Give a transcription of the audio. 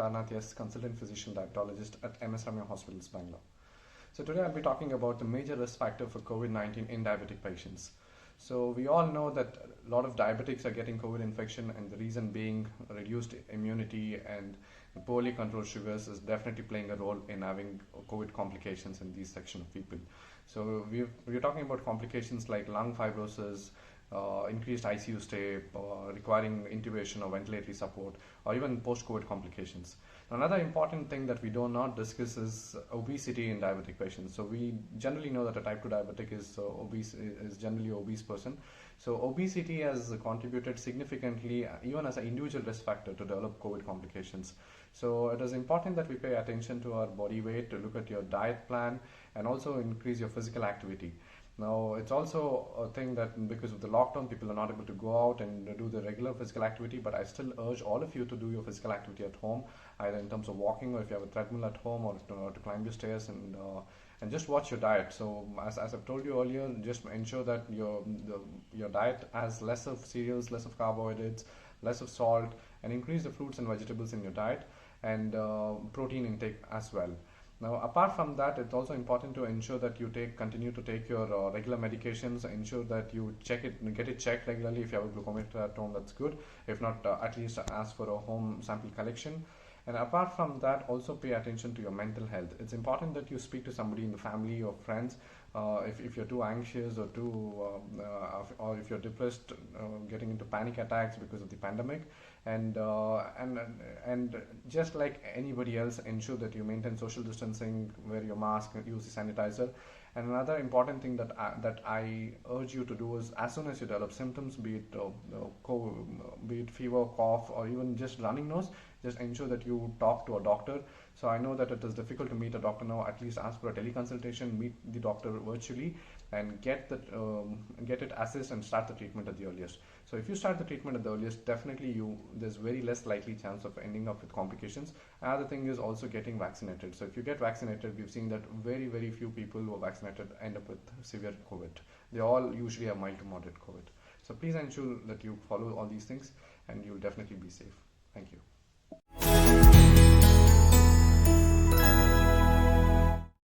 Tharanath S, consultant physician diabetologist at MS Ramya Hospitals, Benglore. So today I'll be talking about the major risk factor for COVID-19 in diabetic patients. So we all know that a lot of diabetics are getting COVID infection, and the reason being reduced immunity and poorly controlled sugars is definitely playing a role in having COVID complications in these section of people. So we're talking about complications like lung fibrosis, increased ICU stay, requiring intubation or ventilatory support, or even post-COVID complications. Another important thing that we do not discuss is obesity in diabetic patients. So we generally know that a type 2 diabetic is generally an obese person. So obesity has contributed significantly, even as an individual risk factor, to develop COVID complications. So it is important that we pay attention to our body weight, to look at your diet plan, and also increase your physical activity. Now, it's also a thing that because of the lockdown, people are not able to go out and do the regular physical activity, but I still urge all of you to do your physical activity at home, either in terms of walking, or if you have a treadmill at home, or to climb your stairs, and just watch your diet. So as I've told you earlier, just ensure that your diet has less of cereals, less of carbohydrates, less of salt, and increase the fruits and vegetables in your diet, and protein intake as well. Now, apart from that, it's also important to ensure that you continue to take your regular medications. Ensure that you get it checked regularly. If you have a glucometer at home, that's good. If not, at least ask for a home sample collection. And apart from that, also pay attention to your mental health. It's important that you speak to somebody in the family or friends. If you're too anxious or or if you're depressed, getting into panic attacks because of the pandemic, and just like anybody else, ensure that you maintain social distancing, wear your mask, use the sanitizer. And another important thing that I urge you to do is, as soon as you develop symptoms, be it fever, cough, or even just running nose, just ensure that you talk to a doctor. So I know that it is difficult to meet a doctor now. At least ask for a teleconsultation, meet the doctor virtually, and get it assessed and start the treatment at the earliest. So if you start the treatment at the earliest, definitely there's very less likely chance of ending up with complications. Another thing is also getting vaccinated. So if you get vaccinated, we've seen that very few people who are vaccinated end up with severe COVID. They all usually have mild to moderate COVID. So please ensure that you follow all these things, and you'll definitely be safe. Thank you.